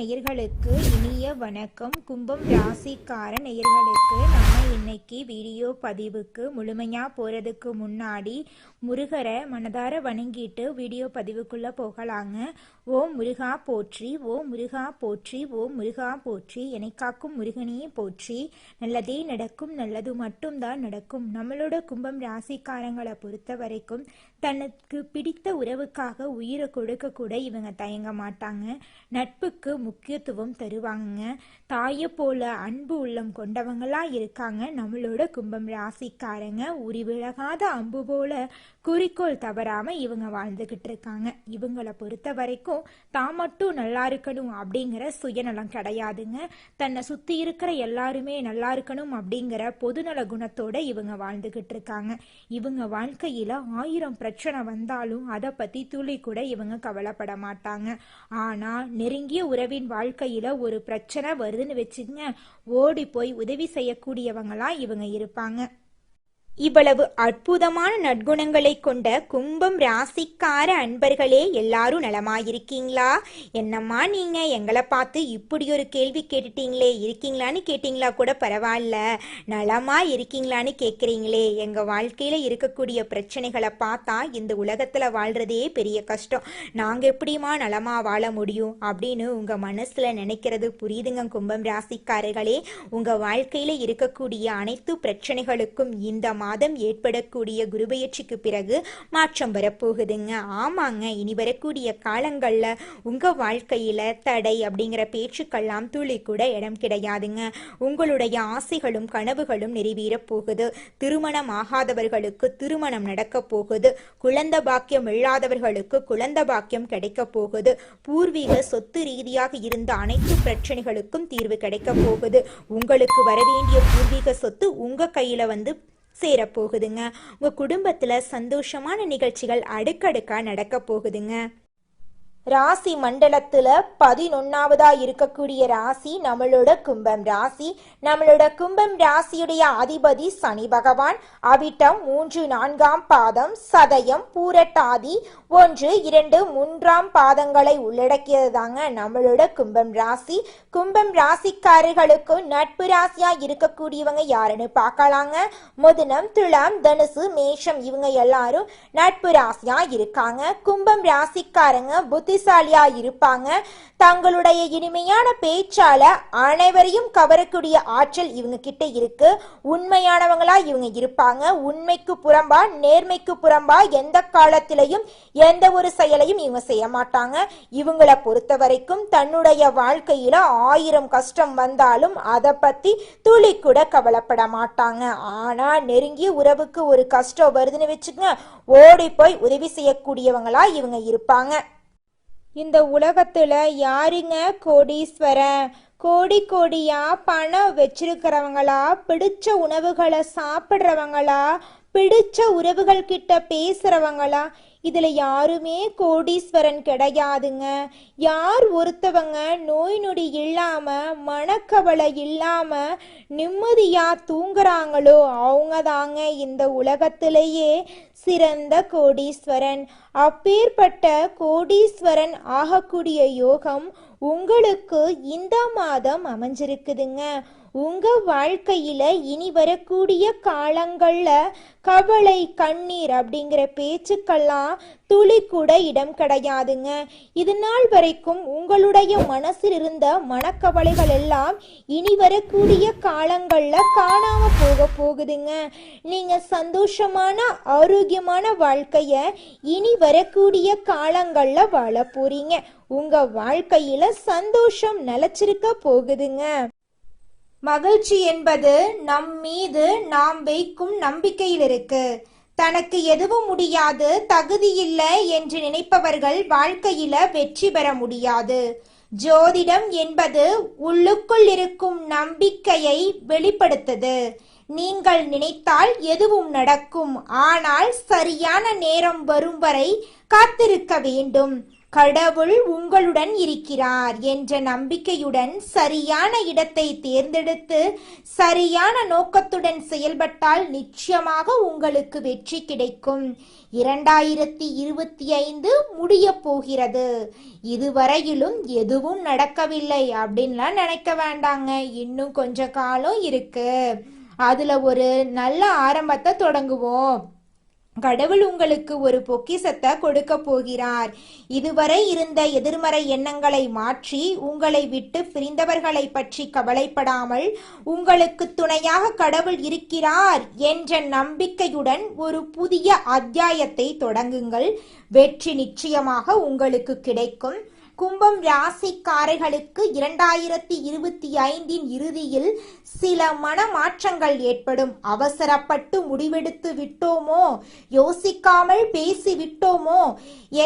நேயர்களுக்கு இனிய வணக்கம். கும்பம் ராசிக்கார நேயர்களுக்கு நம்ம இன்னைக்கு வீடியோ பதிவுக்கு முழுமையா போறதுக்கு முன்னாடி முருகரை மனதார வணங்கிட்டு வீடியோ பதிவுக்குள்ள போகலாங்க. ஓம் முருகா போற்றி, ஓம் முருகா போற்றி, ஓம் முருகா போற்றி, என்னை காக்கும் முருகனையே போற்றி. நல்லதே நடக்கும், நல்லது மட்டும்தான் நடக்கும். நம்மளோட கும்பம் ராசிக்காரங்களை பொறுத்த வரைக்கும் தனக்கு பிடித்த உறவுக்காக உயிரை கொடுக்க கூட இவங்க தயங்க மாட்டாங்க. நட்புக்கு முக்கியத்துவம் தருவாங்க. தாயை போல அன்பு உள்ளம் கொண்டவங்களா இருக்காங்க நம்மளோட கும்பம் ராசிக்காரங்க. உரி விலகாத அம்பு போல குறிக்கோள் தவறாம இவங்க வாழ்ந்துகிட்டு இருக்காங்க. இவங்களை பொறுத்த வரைக்கும் தான் மட்டும் நல்லா இருக்கணும் அப்படிங்கிற சுயநலம் கிடையாதுங்க. தன்னை சுத்தி இருக்கிற எல்லாருமே நல்லா இருக்கணும் அப்படிங்கிற பொதுநல குணத்தோட இவங்க வாழ்ந்துகிட்டு இருக்காங்க. இவங்க வாழ்க்கையில 1000 பிரச்சனை வந்தாலும் அதை பத்தி துளி கூட இவங்க கவலைப்பட மாட்டாங்க. ஆனா நெருங்கிய உறவின் வாழ்க்கையில ஒரு பிரச்சனை வருதுன்னு வச்சுங்க, ஓடி போய் உதவி செய்யக்கூடியவங்களா இவங்க இருப்பாங்க. இவ்வளவு அற்புதமான நற்குணங்களை கொண்ட கும்பம் ராசிக்கார அன்பர்களே, எல்லாரும் நலமாயிருக்கீங்களா? என்னம்மா நீங்க எங்களை பார்த்து இப்படி ஒரு கேள்வி கேட்டுட்டீங்களே, இருக்கீங்களான்னு கேட்டீங்களா கூட பரவாயில்ல, நலமா இருக்கீங்களான்னு கேட்குறீங்களே. எங்க வாழ்க்கையில இருக்கக்கூடிய பிரச்சனைகளை பார்த்தா இந்த உலகத்துல வாழ்றதே பெரிய கஷ்டம், நாங்க எப்படிமா நலமா வாழ முடியும் அப்படின்னு உங்க மனசுல நினைக்கிறது புரியுதுங்க கும்பம் ராசிக்காரர்களே. உங்க வாழ்க்கையில இருக்கக்கூடிய அனைத்து பிரச்சனைகளுக்கும் இந்த மாதம் ஏற்படக்கூடிய குருபெயர்ச்சிக்கு பிறகு மாற்றம் வரப்போகுதுங்க. ஆமாங்க, இனி வரக்கூடிய காலங்கள்ல உங்க வாழ்க்கையில தடை அப்படிங்கிற பேச்சுக்கெல்லாம் துளி கூட இடம் கிடையாதுங்க. உங்களுடைய ஆசைகளும் கனவுகளும் நிறைவேற போகுது. திருமணம் ஆகாதவர்களுக்கு திருமணம் நடக்க போகுது. குழந்தை பாக்கியம் இல்லாதவர்களுக்கு குழந்தை பாக்கியம் கிடைக்க போகுது. பூர்வீக சொத்து ரீதியாக இருந்த அனைத்து பிரச்சனைகளுக்கும் தீர்வு கிடைக்க போகுது. உங்களுக்கு வரவேண்டிய பூர்வீக சொத்து உங்க கையில வந்து சேரப்போகுதுங்க. உங்க குடும்பத்துல சந்தோஷமான நிகழ்ச்சிகள் அடுக்கடுக்கா நடக்க போகுதுங்க. ராசி மண்டலத்துல 11வதா இருக்கக்கூடிய ராசி நம்மளோட கும்பம் ராசி. நம்மளோட கும்பம் ராசியுடைய அதிபதி சனி பகவான். அவிட்டம் 3, 4ஆம் பாதம், சதயம், பூரட்டாதி 1, 2, 3ஆம் பாதங்களை உள்ளடக்கியது தாங்க நம்மளோட கும்பம் ராசி. கும்பம் ராசிக்காரர்களுக்கு நட்பு ராசியா இருக்கக்கூடியவங்க யாருன்னு பார்க்கலாங்க. மிதுனம், துலாம், தனுசு, மேஷம் இவங்க எல்லாரும் நட்பு ராசியா இருக்காங்க. கும்பம் ராசிக்காரங்க புத்திசாலியா இருப்பாங்க. தங்களுடைய இனிமையான பேச்சால அனைவரையும் கவரக்கூடிய ஆற்றல் இவங்க கிட்ட இருக்கு. உண்மையானவங்களா இவங்க இருப்பாங்க. உண்மைக்கு புறம்பா நேர்மைக்கு புறம்பா எந்த காலத்திலையும் எந்த ஒரு செயலையும் இவங்க செய்ய மாட்டாங்க. இவங்களை பொறுத்த வரைக்கும் தன்னுடைய வாழ்க்கையில 1000 கஷ்டம் வந்தாலும் அதை பத்தி துளி கூட கவலைப்பட மாட்டாங்க. ஆனா நெருங்கிய உறவுக்கு ஒரு கஷ்டம் வருதுன்னு வச்சுக்கோங்க, ஓடி போய் உதவி செய்யக்கூடியவங்களா இவங்க இருப்பாங்க. இந்த உலகத்துல யாருங்க கோடீஸ்வரன்? கோடி கோடியா பணம் வச்சிருக்கிறவங்களா, பிடிச்ச உணவுகளை சாப்பிட்றவங்களா, பிடிச்ச உறவுகள் கிட்ட பேசுறவங்களா? இதுல யாருமே கோடீஸ்வரன் கிடையாதுங்க. யார் ஒருத்தவங்க நோய் நொடி இல்லாம மனக்கவலை இல்லாம நிம்மதியா தூங்குறாங்களோ அவங்க தாங்க இந்த உலகத்திலேயே சிறந்த கோடீஸ்வரன். அப்பேற்பட்ட கோடீஸ்வரன் ஆகக்கூடிய யோகம் உங்களுக்கு இந்த மாதம் அமைஞ்சிருக்குதுங்க. உங்க வாழ்க்கையில இனி வரக்கூடிய காலங்கள்ல கவலை கண்ணீர் அப்படிங்கிற பேச்சுக்கெல்லாம் துளி கூட இடம் கிடையாதுங்க. இது நாள் வரைக்கும் உங்களுடைய மனசில் இருந்த மனக்கவலைகள் எல்லாம் இனி வரக்கூடிய காலங்கள்ல காணாம போகுதுங்க. நீங்க சந்தோஷமான ஆரோக்கியமான வாழ்க்கைய இனி வரக்கூடிய காலங்கள்ல வாழ போறீங்க. உங்க வாழ்க்கையில சந்தோஷம் நிலைச்சிருக்க போகுதுங்க. மகிழ்ச்சி என்பது நம் மீது நாம் வைக்கும் நம்பிக்கையில் இருக்கு. தனக்கு எதுவும் முடியாது, தகுதியில்லை என்று நினைப்பவர்கள் வாழ்க்கையில வெற்றி பெற முடியாது. ஜோதிடம் என்பது உள்ளுக்குள் இருக்கும் நம்பிக்கையை வெளிப்படுத்துது. நீங்கள் நினைத்தால் எதுவும் நடக்கும், ஆனால் சரியான நேரம் வரும் வரை காத்திருக்க வேண்டும். கடவுள் உங்களுடன் இருக்கிறார் என்ற நம்பிக்கையுடன் சரியான இடத்தை தேர்ந்தெடுத்து சரியான நோக்கத்துடன் செயல்பட்டால் நிச்சயமாக உங்களுக்கு வெற்றி கிடைக்கும். 2025 முடிய போகிறது. இதுவரையிலும் எதுவும் நடக்கவில்லை அப்படின்லாம் நினைக்க வேண்டாங்க. இன்னும் கொஞ்ச காலம் இருக்கு. அதுல ஒரு நல்ல ஆரம்பத்தை தொடங்குவோம். கடவுள் உங்களுக்கு ஒரு பொக்கிஷத்தை கொடுக்க போகிறார். இதுவரை இருந்த எதிர்மறை எண்ணங்களை மாற்றி உங்களை விட்டு பிரிந்தவர்களை பற்றி கவலைப்படாமல் உங்களுக்கு துணையாக கடவுள் இருக்கிறார் என்ற நம்பிக்கையுடன் ஒரு புதிய அத்தியாயத்தை தொடங்குங்கள். வெற்றி நிச்சயமாக உங்களுக்கு கிடைக்கும். கும்பம் ராசிக்காரர்களுக்கு 2025 இறுதியில் சில மனமாற்றங்கள் ஏற்படும். அவசரப்பட்டு முடிவெடுத்து விட்டோமோ, யோசிக்காமல் பேசி விட்டோமோ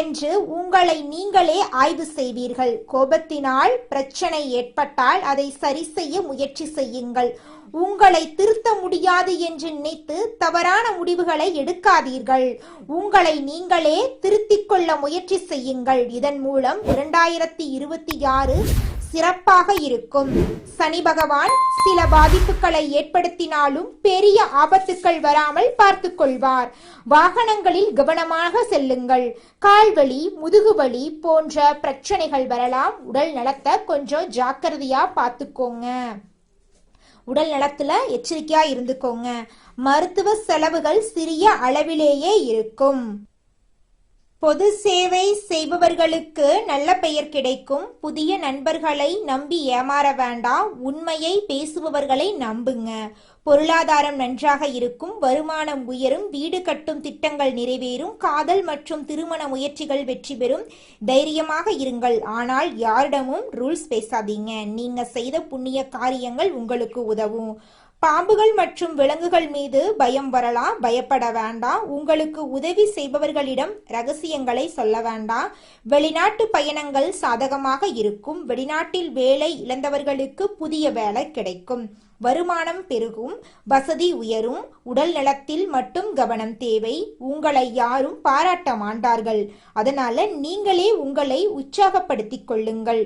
என்று உங்களை நீங்களே ஆய்வு செய்வீர்கள். கோபத்தினால் பிரச்சனை ஏற்பட்டால் அதை சரி செய்ய முயற்சி செய்யுங்கள். உங்களை திருத்த முடியாது என்று நினைத்து தவறான முடிவுகளை எடுக்காதீர்கள். உங்களை நீங்களே திருத்திக் கொள்ள முயற்சி செய்யுங்கள். இதன் மூலம் 2026 சிறப்பாக இருக்கும். சனி பகவான் சில பாதிப்புகளை ஏற்படுத்தினாலும் பெரிய ஆபத்துக்கள் வராமல் பார்த்து கொள்வார். வாகனங்களில் கவனமாக செல்லுங்கள். கால்வலி, முதுகுவலி போன்ற பிரச்சனைகள் வரலாம். உடல் நலத்தை கொஞ்சம் ஜாக்கிரதையா பார்த்துக்கோங்க. உடல் நலத்துல எச்சரிக்கையா இருந்துக்கோங்க. மருத்துவ செலவுகள் சிறிய அளவிலேயே இருக்கும். பொது சேவை செய்பவர்களுக்கு நல்ல பெயர் கிடைக்கும். புதிய நண்பர்களை நம்பி ஏமாற வேண்டாம். உண்மையை பேசுபவர்களை நம்புங்க. பொருளாதாரம் நன்றாக இருக்கும். வருமானம் உயரும். வீடு கட்டும் திட்டங்கள் நிறைவேறும். காதல் மற்றும் திருமண முயற்சிகள் வெற்றி பெறும். தைரியமாக இருங்கள். ஆனால் யாரிடமும் ரூல்ஸ் பேசாதீங்க. நீங்க செய்த புண்ணிய காரியங்கள் உங்களுக்கு உதவும். பாம்புகள் மற்றும் விலங்குகள் மீது பயம் வரலாம். பயப்பட வேண்டாம். உங்களுக்கு உதவி செய்பவர்களிடம் ரகசியங்களை சொல்ல வேண்டாம். வெளிநாட்டு பயணங்கள் சாதகமாக இருக்கும். வெளிநாட்டில் வேலை இழந்தவர்களுக்கு புதிய வேலை கிடைக்கும். வருமானம் பெருகும். வசதி உயரும். உடல் நலத்தில் மட்டும் கவனம் தேவை. உங்களை யாரும் பாராட்ட மாட்டார்கள். அதனால நீங்களே உங்களை உற்சாகப்படுத்திக் கொள்ளுங்கள்.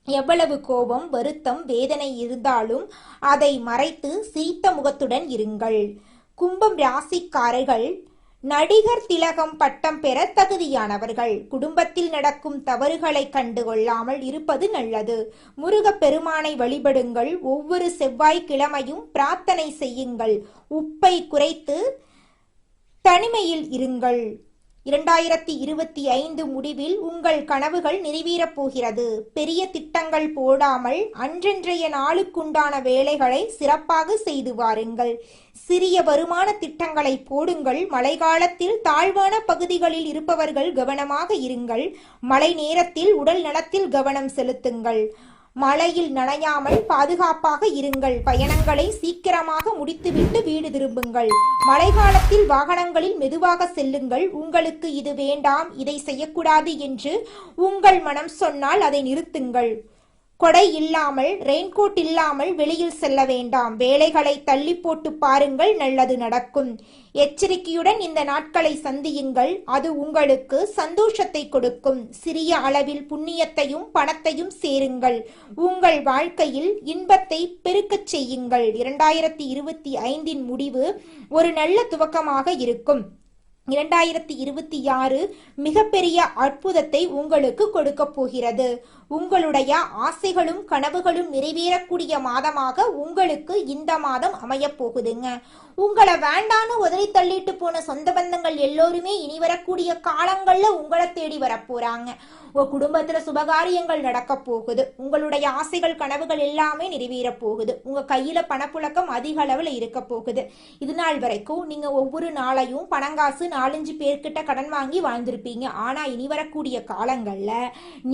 எவ்வளவு கோபம், வருத்தம், வேதனை இருந்தாலும் அதை மறைத்து சிரித்த முகத்துடன் இருங்கள். கும்பம் ராசிக்காரர்கள் நடிகர் திலகம் பட்டம் பெற தகுதியானவர்கள். குடும்பத்தில் நடக்கும் தவறுகளை கண்டுகொள்ளாமல் இருப்பது நல்லது. முருக பெருமானை வழிபடுங்கள். ஒவ்வொரு செவ்வாய்க்கிழமையும் பிரார்த்தனை செய்யுங்கள். உப்பை குறைத்து தனிமையில் இருங்கள். 2025 முடிவில் உங்கள் கனவுகள் நிறைவேறப் போகிறது. பெரிய திட்டங்கள் போடாமல் அன்றன்றைய நாளுக்குண்டான வேலைகளை சிறப்பாக செய்து வாருங்கள். சிறிய வருமான திட்டங்களை போடுங்கள். மழை காலத்தில் தாழ்வான பகுதிகளில் இருப்பவர்கள் கவனமாக இருங்கள். மழை நேரத்தில் உடல் நலத்தில் கவனம் செலுத்துங்கள். மழையில் நனையாமல் பாதுகாப்பாக இருங்கள். பயணங்களை சீக்கிரமாக முடித்துவிட்டு வீடு திரும்புங்கள். மழை காலத்தில் வாகனங்களில் மெதுவாக செல்லுங்கள். உங்களுக்கு இது வேண்டாம், இதை செய்யக்கூடாது என்று உங்கள் மனம் சொன்னால் அதை நிறுத்துங்கள். கொடை இல்லாமல், ரெயின்கோட் இல்லாமல் வெளியில் செல்ல வேண்டாம். வேலைகளை தள்ளி போட்டு பாருங்கள், நல்லது நடக்கும். எச்சரிக்கையுடன் இந்த நாட்களை சந்தியுங்கள். அது உங்களுக்கு சந்தோஷத்தை கொடுக்கும். சிறிய அளவில் புண்ணியத்தையும் பணத்தையும் சேருங்கள். உங்கள் வாழ்க்கையில் இன்பத்தை பெருக்கச் செய்யுங்கள். 2025 முடிவு ஒரு நல்ல துவக்கமாக இருக்கும். 2026 மிகப்பெரிய அற்புதத்தை உங்களுக்கு கொடுக்க போகிறது. உங்களுடைய ஆசைகளும் கனவுகளும் நிறைவேறக்கூடிய மாதமாக உங்களுக்கு இந்த மாதம் அமைய போகுதுங்க. உங்களை வேண்டான்னு உதறி தள்ளிட்டு போன சொந்த பந்தங்கள் எல்லோருமே இனி வரக்கூடிய காலங்கள்ல உங்களை தேடி வரப்போறாங்க. உங்க குடும்பத்துல சுபகாரியங்கள் நடக்க போகுது. உங்களுடைய ஆசைகள் கனவுகள் எல்லாமே நிறைவேற போகுது. உங்க கையில பணப்புழக்கம் அதிக அளவுல இருக்க போகுது. இது நாள் வரைக்கும் நீங்க ஒவ்வொரு நாளையும் பணங்காசு 4-5 பேர்கிட்ட கடன் வாங்கி வாழ்ந்திருப்பீங்க. ஆனா இனி வரக்கூடிய காலங்கள்ல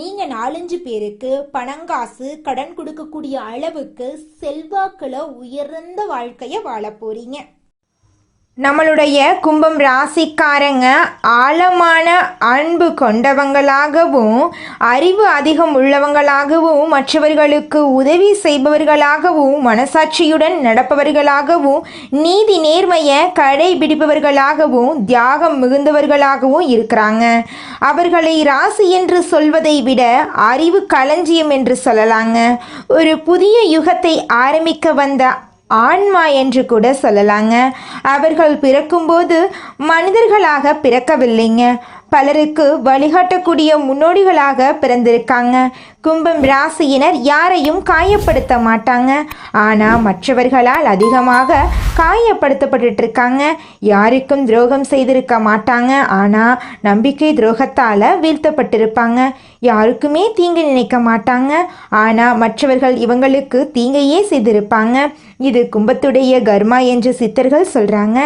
நீங்க 4-5 பேருக்கு பணங்காசு கடன் கொடுக்கக்கூடிய அளவுக்கு செல்வாக்குல உயர்ந்த வாழ்க்கைய வாழ போறீங்க. நம்மளுடைய கும்பம் ராசிக்காரங்க ஆழமான அன்பு கொண்டவங்களாகவும் அறிவு அதிகம் உள்ளவங்களாகவும் மற்றவர்களுக்கு உதவி செய்பவர்களாகவும் மனசாட்சியுடன் நடப்பவர்களாகவும் நீதி நேர்மையை கடைபிடிப்பவர்களாகவும் தியாகம் மிகுந்தவர்களாகவும் இருக்கிறாங்க. அவர்களை ராசி என்று சொல்வதை விட அறிவு களஞ்சியம் என்று சொல்லலாங்க. ஒரு புதிய யுகத்தை ஆரம்பிக்க வந்த ஆன்மா என்று கூட சொல்லலாங்க. அவர்கள் பிறக்கும்போது மனிதர்களாக பிறக்கவில்லைங்க, பலருக்கு வழிகாட்டக்கூடிய முன்னோடிகளாக பிறந்திருக்காங்க. கும்பம் ராசியினர் யாரையும் காயப்படுத்த மாட்டாங்க, ஆனால் மற்றவர்களால் அதிகமாக காயப்படுத்தப்பட்டு இருக்காங்க. யாருக்கும் துரோகம் செய்திருக்க மாட்டாங்க, ஆனால் நம்பிக்கை துரோகத்தால் வீழ்த்தப்பட்டிருப்பாங்க. யாருக்குமே தீங்கு நினைக்க மாட்டாங்க, ஆனால் மற்றவர்கள் இவங்களுக்கு தீங்கையே செய்திருப்பாங்க. இது கும்பத்துடைய கர்மா என்று சித்தர்கள் சொல்கிறாங்க.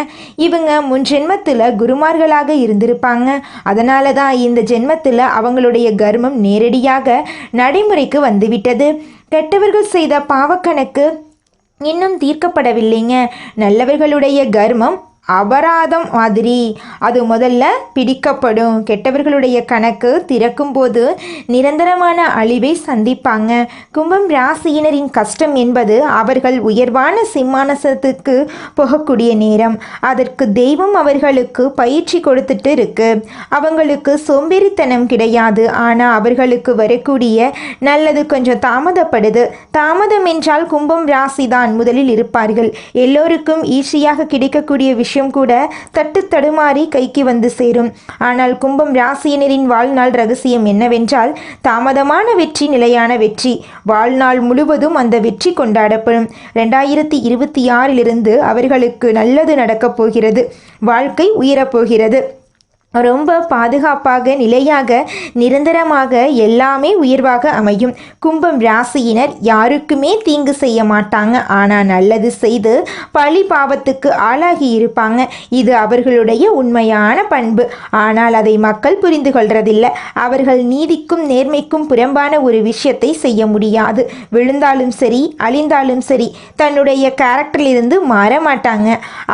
இவங்க முன் ஜென்மத்தில் குருமார்களாக இருந்திருப்பாங்க. அதனால தான் இந்த ஜென்மத்தில் அவங்களுடைய கர்மம் நேரடியாக நடைமுறைக்கு வந்துவிட்டது. கெட்டவர்கள் செய்த பாவக்கணக்கு இன்னும் தீர்க்கப்படவில்லைங்க. நல்லவர்களுடைய கர்மம் அபராதம் மாதிரி அது முதல்ல பிடிக்கப்படும். கெட்டவர்களுடைய கணக்கு திறக்கும்போது நிரந்தரமான அழிவை சந்திப்பாங்க. கும்பம் ராசியினரின் கஷ்டம் என்பது அவர்கள் உயர்வான சிம்மாசனத்துக்கு போகக்கூடிய நேரம். அதற்கு தெய்வம் அவர்களுக்கு பயிற்சி கொடுத்துட்டு இருக்கு. அவங்களுக்கு சோம்பேறித்தனம் கிடையாது, ஆனால் அவர்களுக்கு வரக்கூடிய நல்லது கொஞ்சம் தாமதப்படுது. தாமதம் என்றால் கும்பம் ராசி தான் முதலில் இருப்பார்கள். எல்லோருக்கும் ஈஸியாக கிடைக்கக்கூடிய விஷயம் கூட தட்டு தடுமாறி கைக்கு வந்து சேரும். ஆனால் கும்பம் ராசியினரின் வாழ்நாள் ரகசியம் என்னவென்றால் தாமதமான வெற்றி நிலையான வெற்றி. வாழ்நாள் முழுவதும் அந்த வெற்றி கொண்டாடப்படும். 2026 அவர்களுக்கு நல்லது நடக்கப் போகிறது. வாழ்க்கை உயரப்போகிறது. ரொம்ப பாதுகாப்பாக நிலையாக நிரந்தரமாக எல்லாமே உயர்வாக அமையும். கும்பம் ராசியினர் யாருக்குமே தீங்கு செய்ய மாட்டாங்க, ஆனால் நல்லது செய்து பழி பாவத்துக்கு ஆளாகி இருப்பாங்க. இது அவர்களுடைய உண்மையான பண்பு. ஆனால் அதை மக்கள் புரிந்து கொள்றதில்லை. அவர்கள் நீதிக்கும் நேர்மைக்கும் புறம்பான ஒரு விஷயத்தை செய்ய முடியாது. விழுந்தாலும் சரி அழிந்தாலும் சரி தன்னுடைய கேரக்டரிலிருந்து மாற மாட்டாங்க.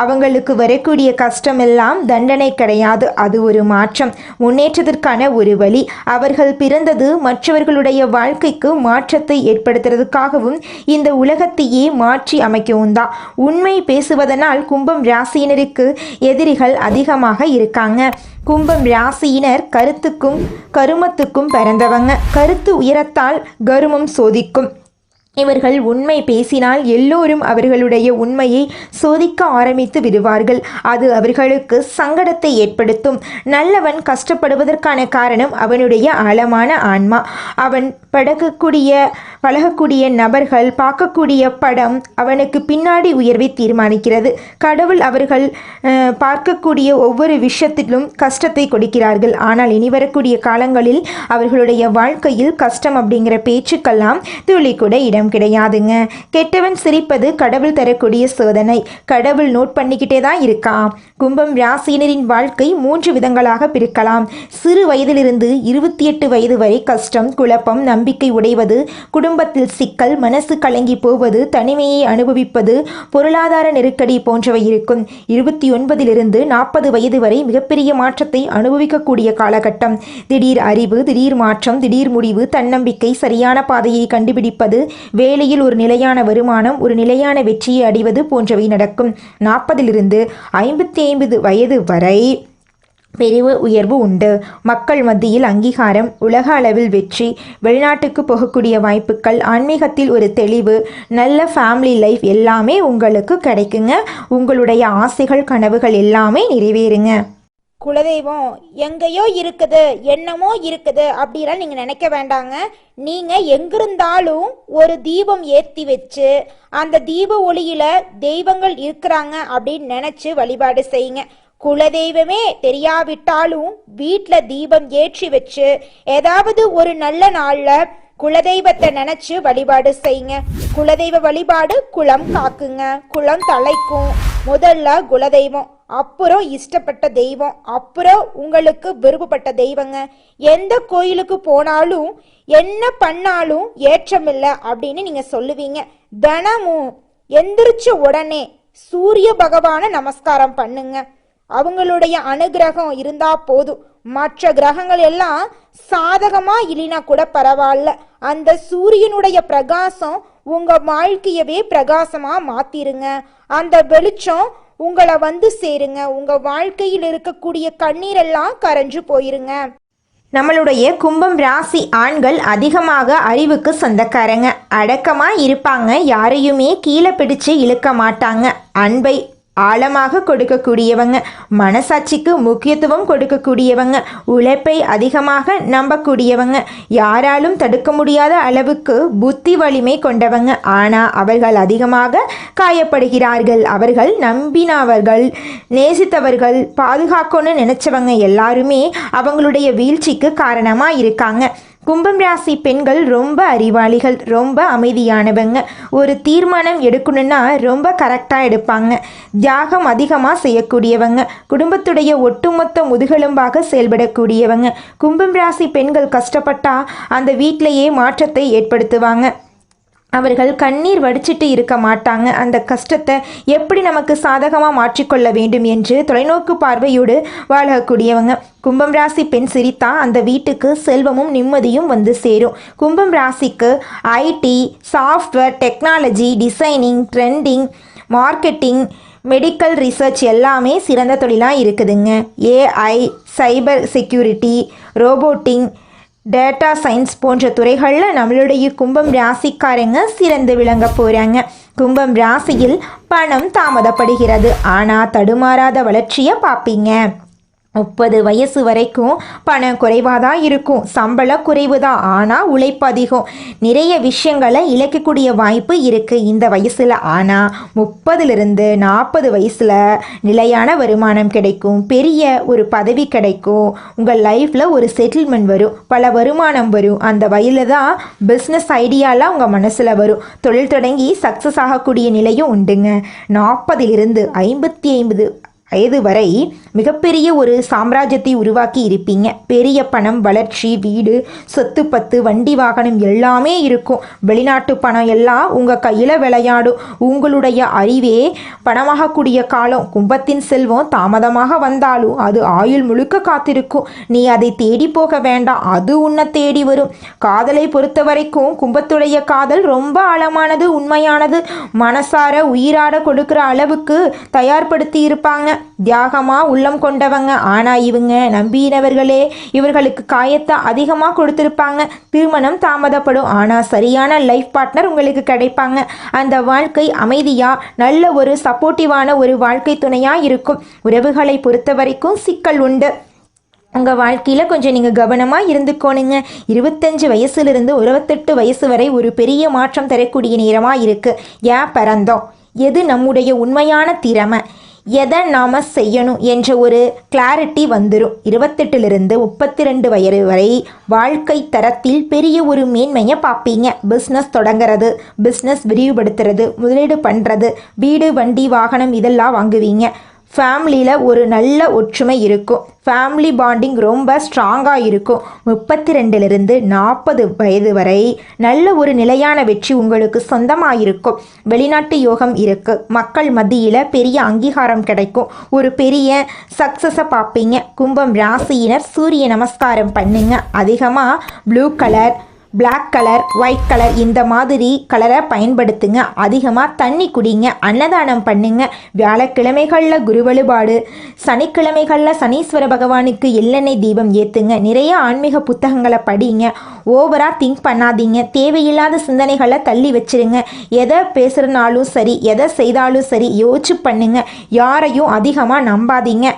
அவங்களுக்கு வரக்கூடிய கஷ்டமெல்லாம் தண்டனை கிடையாது, அது ஒரு மாற்றம், முன்னேற்றத்திற்கான ஒரு வழி. அவர்கள் பிறந்தது மற்றவர்களுடைய வாழ்க்கைக்கு மாற்றத்தை ஏற்படுத்துறதுக்காகவும் இந்த உலகத்தையே மாற்றி அமைக்கவும் தான். உண்மை பேசுவதனால் கும்பம் ராசியினருக்கு எதிரிகள் அதிகமாக இருக்காங்க. கும்பம் ராசியினர் கருத்துக்கும் கருமத்துக்கும் பிறந்தவங்க. கருத்து உயரத்தால் கருமம் சோதிக்கும். இவர்கள் உண்மை பேசினால் எல்லோரும் அவர்களுடைய உண்மையை சோதிக்க ஆரம்பித்து விடுவார்கள். அது அவர்களுக்கு சங்கடத்தை ஏற்படுத்தும். நல்லவன் கஷ்டப்படுவதற்கான காரணம் அவனுடைய ஆழமான ஆன்மா. அவன் பழகக்கூடிய நபர்கள், பார்க்கக்கூடிய படம் அவனுக்கு பின்னாடி உயர்வை தீர்மானிக்கிறது. கடவுள் அவர்கள் பார்க்கக்கூடிய ஒவ்வொரு விஷயத்திலும் கஷ்டத்தை கொடுக்கிறார்கள். ஆனால் இனி வரக்கூடிய காலங்களில் அவர்களுடைய வாழ்க்கையில் கஷ்டம் அப்படிங்கிற பேச்சுக்கெல்லாம் துளி கூட இடம் கிடையாதுங்க. கெட்டவன் சிரிப்பது கடவுள் தரக்கூடிய சோதனை. கடவுள் நோட் பண்ணிக்கிட்டே தான் இருக்கான். கும்பம் ராசியினரின் வாழ்க்கை 3 விதங்களாக பிரிக்கலாம். சிறு வயதிலிருந்து 28 வயது வரை கஷ்டம், குழப்பம், நம்பிக்கை உடைவது, குடும்பத்தில் சிக்கல், மனசு கலங்கி போவது, தனிமையை அனுபவிப்பது, பொருளாதார நெருக்கடி போன்றவை இருக்கும். 29 40 வயது வரை மிகப்பெரிய மாற்றத்தை அனுபவிக்கக்கூடிய காலகட்டம். திடீர் அறிவு, திடீர் மாற்றம், திடீர் முடிவு, தன்னம்பிக்கை, சரியான பாதையை கண்டுபிடிப்பது, வேலையில் ஒரு நிலையான வருமானம், ஒரு நிலையான வெற்றியை அடைவது போன்றவை நடக்கும். 40 55 வயது வரை பெரிய உயர்வு உண்டு. மக்கள் மத்தியில் அங்கீகாரம், உலக அளவில் வெற்றி, வெளிநாட்டுக்கு போகக்கூடிய வாய்ப்புகள், ஆன்மீகத்தில் ஒரு தெளிவு, நல்ல ஃபேமிலி லைஃப் எல்லாமே உங்களுக்கு கிடைக்குங்க. உங்களுடைய ஆசைகள் கனவுகள் எல்லாமே நிறைவேறுங்க. குலதெய்வம் எங்கேயோ இருக்குது, என்னமோ இருக்குது அப்படிலாம் நீங்கள் நினைக்க வேண்டாங்க. நீங்கள் எங்கிருந்தாலும் ஒரு தீபம் ஏற்றி வச்சு அந்த தீப ஒளியில் தெய்வங்கள் இருக்கிறாங்க அப்படின்னு நினச்சி வழிபாடு செய்யுங்க. குலதெய்வமே தெரியாவிட்டாலும் வீட்டில் தீபம் ஏற்றி வச்சு ஏதாவது ஒரு நல்ல நாளில் குலதெய்வத்தை நினைச்சு வழிபாடு செய்யுங்க. குலதெய்வ வழிபாடு குலம் காக்குங்க, குலம் தலைக்கும். முதல்ல குலதெய்வம், அப்புறம் இஷ்டப்பட்ட தெய்வம், அப்புறம் உங்களுக்கு விருப்பப்பட்ட தெய்வங்க. எந்த கோயிலுக்கு போனாலும் என்ன பண்ணாலும் ஏற்றமில்லை அப்படின்னு நீங்க சொல்லுவீங்க. தினமும் எந்திரிச்ச உடனே சூரிய பகவானை நமஸ்காரம் பண்ணுங்க. அவங்களுடைய அனுகிரகம் இருந்தா போதும். மற்ற கிரகங்கள் எல்லாம் சாதகமா இல்லைனா கூட பரவாயில்ல, அந்த சூரியனுடைய பிரகாசம் உங்க வாழ்க்கையவே பிரகாசமா மாத்திருங்க. அந்த வெளிச்சம் உங்களை வந்து சேருங்க. உங்க வாழ்க்கையில் இருக்கக்கூடிய கண்ணீரெல்லாம் கரைஞ்சு போயிருங்க. நம்மளுடைய கும்பம் ராசி ஆண்கள் அதிகமாக அறிவுக்கு சொந்தக்காரங்க. அடக்கமாக இருப்பாங்க. யாரையுமே கீழே பிடிச்சு இழுக்க மாட்டாங்க. அன்பை ஆழமாக கொடுக்கக்கூடியவங்க, மனசாட்சிக்கு முக்கியத்துவம் கொடுக்கக்கூடியவங்க, உழைப்பை அதிகமாக நம்பக்கூடியவங்க, யாராலும் தடுக்க முடியாத அளவுக்கு புத்தி வலிமை கொண்டவங்க. ஆனால் அவர்கள் அதிகமாக காயப்படுகிறார்கள். அவர்கள் நம்பினவர்கள், நேசித்தவர்கள், பாதுகாக்கணும்னு நினைச்சவங்க எல்லாருமே அவங்களுடைய வீழ்ச்சிக்கு காரணமாக இருக்காங்க. கும்பம் ராசி பெண்கள் ரொம்ப அறிவாளிகள், ரொம்ப அமைதியானவங்க. ஒரு தீர்மானம் எடுக்கணும்னா ரொம்ப கரெக்டாக எடுப்பாங்க. தியாகம் அதிகமாக செய்யக்கூடியவங்க, குடும்பத்துடைய ஒட்டுமொத்த முதுகெலும்பாக செயல்படக்கூடியவங்க. கும்பம் ராசி பெண்கள் கஷ்டப்பட்டா அந்த வீட்டிலேயே மாற்றத்தை ஏற்படுத்துவாங்க. அவர்கள் கண்ணீர் வடிச்சிட்டு இருக்க மாட்டாங்க. அந்த கஷ்டத்தை எப்படி நமக்கு சாதகமாக மாற்றிக்கொள்ள வேண்டும் என்று தொலைநோக்கு பார்வையோடு வாழக்கூடியவங்க. கும்பம் ராசி பெண் சிரித்தா அந்த வீட்டுக்கு செல்வமும் நிம்மதியும் வந்து சேரும். கும்பம் ராசிக்கு IT, software, technology, designing, trending, marketing, medical research எல்லாமே சிறந்த தொழிலாக இருக்குதுங்க. AI, cyber security, roboting, data science போன்ற துறைகளில் நம்மளுடைய கும்பம் ராசிக்காரங்க சிறந்து விளங்க போகிறாங்க. கும்பம் ராசியில் பணம் தாமதப்படுகிறது, ஆனால் தடுமாறாத வளர்ச்சியை பார்ப்பீங்க. 30 வயசு வரைக்கும் பணம் குறைவாக தான் இருக்கும், சம்பளம் குறைவு தான், ஆனால் உழைப்பு அதிகம். நிறைய விஷயங்களை இழக்கக்கூடிய வாய்ப்பு இருக்குது இந்த வயசில். ஆனால் 30லிருந்து 40 வயசில் நிலையான வருமானம் கிடைக்கும், பெரிய ஒரு பதவி கிடைக்கும், உங்கள் லைஃப்பில் ஒரு செட்டில்மெண்ட் வரும், பல வருமானம் வரும். அந்த வயலில் தான் பிஸ்னஸ் ஐடியாலாம் உங்கள் மனசில் வரும். தொழில் தொடங்கி சக்ஸஸ் ஆகக்கூடிய நிலையும் உண்டுங்க. 40லிருந்து 55 வயது வரை மிகப்பெரிய ஒரு சாம்ராஜ்யத்தை உருவாக்கி இருப்பீங்க. பெரிய பணம், வளர்ச்சி, வீடு, சொத்து, பத்து, வண்டி, வாகனம் எல்லாமே இருக்கும். வெளிநாட்டு பணம் எல்லாம் உங்கள் கையில் விளையாடும். உங்களுடைய அறிவே பணமாகக்கூடிய காலம். கும்பத்தின் செல்வம் தாமதமாக வந்தாலும் அது ஆயுள் முழுக்க காத்திருக்கும். நீ அதை தேடி போக வேண்டாம், அது உன்னை தேடி வரும். காதலை பொறுத்த வரைக்கும் கும்பத்துடைய காதல் ரொம்ப ஆழமானது, உண்மையானது. மனசார உயிராட கொடுக்குற அளவுக்கு தயார்படுத்தி இருப்பாங்க. தியாகமாக உள்ளம் கொண்டவங்க. ஆனால் இவங்க நம்பினவர்களே இவர்களுக்கு காயத்தை அதிகமாக கொடுத்துருப்பாங்க. திருமணம் தாமதப்படும், ஆனால் சரியான லைஃப் பார்ட்னர் உங்களுக்கு கிடைப்பாங்க. அந்த வாழ்க்கை அமைதியாக நல்ல ஒரு சப்போர்ட்டிவான ஒரு வாழ்க்கை துணையாக இருக்கும். உறவுகளை பொறுத்த வரைக்கும் சிக்கல் உண்டு. உங்கள் வாழ்க்கையில் கொஞ்சம் நீங்கள் கவனமாக இருந்துக்கோணுங்க. 25 வயசுலேருந்து 28 வயசு வரை ஒரு பெரிய மாற்றம் தரக்கூடிய நேரமாக இருக்குது. ஏன் பிறந்தோம், எது நம்முடைய உண்மையான திறமை, எதை நாம் செய்யணும் என்ற ஒரு கிளாரிட்டி வந்துடும். 28லிருந்து 32 வயது வரை வாழ்க்கை தரத்தில் பெரிய ஒரு மேன்மையை பார்ப்பீங்க. பிஸ்னஸ் தொடங்கிறது, பிஸ்னஸ் விரிவுபடுத்துறது, முதலீடு பண்ணுறது, வீடு, வண்டி, வாகனம் இதெல்லாம் வாங்குவீங்க. ஃபேமிலியில் ஒரு நல்ல ஒற்றுமை இருக்கும். ஃபேமிலி பாண்டிங் ரொம்ப ஸ்ட்ராங்காக இருக்கும். 32லிருந்து 40 வயது வரை நல்ல ஒரு நிலையான வெற்றி உங்களுக்கு சொந்தமாக இருக்கும். வெளிநாட்டு யோகம் இருக்குது. மக்கள் மத்தியில் பெரிய அங்கீகாரம் கிடைக்கும். ஒரு பெரிய சக்ஸஸை பார்ப்பீங்க. கும்பம் ராசியினர் சூரிய நமஸ்காரம் பண்ணுங்க. அதிகமாக blue colour, black colour, white colour இந்த மாதிரி கலரை பயன்படுத்துங்க. அதிகமாக தண்ணி குடிங்க. அன்னதானம் பண்ணுங்க. வியாழக்கிழமைகளில் குரு வழிபாடு, சனிக்கிழமைகளில் சனீஸ்வர பகவானுக்கு எள்ளெண்ணெய் தீபம் ஏற்றுங்க. நிறைய ஆன்மீக புத்தகங்களை படிங்க. ஓவராக திங்க் பண்ணாதீங்க. தேவையில்லாத சிந்தனைகளை தள்ளி வச்சிருங்க. எதை பேசுகிறனாலும் சரி, எதை செய்தாலும் சரி யோசிச்சு பண்ணுங்க. யாரையும் அதிகமாக நம்பாதீங்க.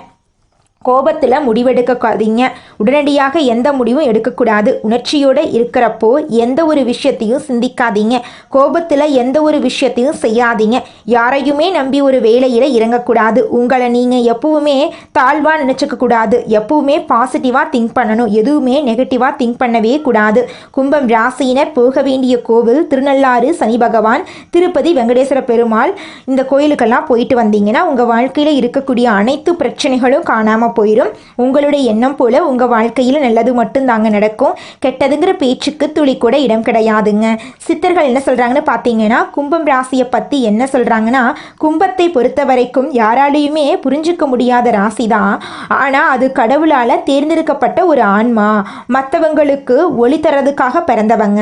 கோபத்தில் முடிவெடுக்காதீங்க. உடனடியாக எந்த முடிவும் எடுக்கக்கூடாது. உணர்ச்சியோடு இருக்கிறப்போ எந்த ஒரு விஷயத்தையும் சிந்திக்காதீங்க. கோபத்தில் எந்த ஒரு விஷயத்தையும் செய்யாதீங்க. யாரையுமே நம்பி ஒரு வேலையில் இறங்கக்கூடாது. உங்களை நீங்கள் எப்பவுமே தாழ்வாக நினச்சிக்கக்கூடாது. எப்பவுமே பாசிட்டிவாக திங்க் பண்ணணும். எதுவுமே நெகட்டிவாக திங்க் பண்ணவே கூடாது. கும்பம் ராசியினர் போக வேண்டிய கோவில் திருநள்ளாறு சனி பகவான், திருப்பதி வெங்கடேஸ்வர பெருமாள், இந்த கோயிலுக்கெல்லாம் போயிட்டு வந்தீங்கன்னா உங்கள் வாழ்க்கையில் இருக்கக்கூடிய அனைத்து பிரச்சனைகளும் காணாமல் போயிடும். உங்களுடைய எண்ணம் போல உங்கள் வாழ்க்கையில் நல்லது மட்டும் தாங்க நடக்கும். கெட்டதுங்கிற பேச்சுக்கு துளி கூட இடம் கிடையாதுங்க. சித்தர்கள் என்ன சொல்கிறாங்கன்னு பார்த்தீங்கன்னா, கும்பம் ராசியை பற்றி என்ன சொல்கிறாங்கன்னா, கும்பத்தை பொறுத்த வரைக்கும் யாராலையுமே புரிஞ்சிக்க முடியாத ராசி தான். ஆனால் அது கடவுளால் தேர்ந்தெடுக்கப்பட்ட ஒரு ஆன்மா, மற்றவங்களுக்கு ஒளி தரதுக்காக பிறந்தவங்க.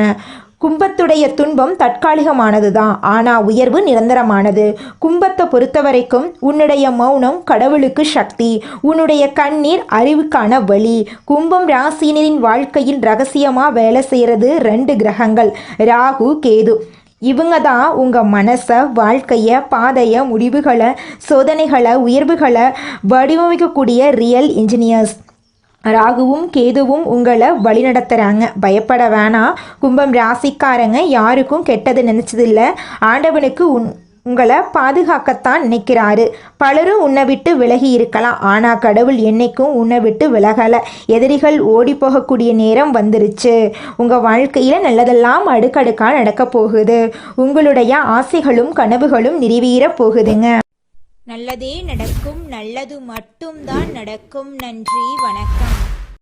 கும்பத்துடைய துன்பம் தற்காலிகமானது தான், ஆனால் உயர்வு நிரந்தரமானது. கும்பத்தை பொறுத்த வரைக்கும் உன்னுடைய மௌனம் கடவுளுக்கு சக்தி, உன்னுடைய கண்ணீர் அறிவுக்கான வழி. கும்பம் ராசியினரின் வாழ்க்கையில் ரகசியமாக வேலை செய்கிறது 2 கிரகங்கள், ராகு கேது. இவங்க தான் உங்கள் மனசை, வாழ்க்கையை, பாதையை, முடிவுகளை, சோதனைகளை, உயர்வுகளை வடிவமைக்கக்கூடிய ரியல் இன்ஜினியர்ஸ். ராகுவும் கேதுவும் உங்களை வழிநடத்துகிறாங்க. பயப்பட வேணாம். கும்பம் ராசிக்காரங்க யாருக்கும் கெட்டது நினச்சதில்ல. ஆண்டவனுக்கு உங்களை பாதுகாக்கத்தான் நினைக்கிறாரு. பலரும் உன்னை விட்டு விலகி இருக்கலாம், ஆனால் கடவுள் என்னைக்கும் உன்னை விட்டு விலகலை. எதிரிகள் ஓடி போகக்கூடிய நேரம் வந்துருச்சு. உங்கள் வாழ்க்கையில் நல்லதெல்லாம் அடுக்கடுக்காக நடக்க போகுது. உங்களுடைய ஆசைகளும் கனவுகளும் நிறைவேற போகுதுங்க. நல்லதே நடக்கும், நல்லது மட்டும்தான் நடக்கும். நன்றி, வணக்கம்.